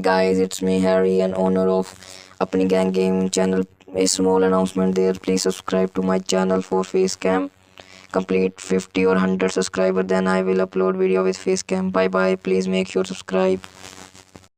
guys, it's me Harry, and owner of Apni Gang Game channel. A small announcement there. Please subscribe to my channel for Facecam. Complete 50 or 100 subscriber, then I will upload video with Facecam. Bye bye. Please make sure subscribe.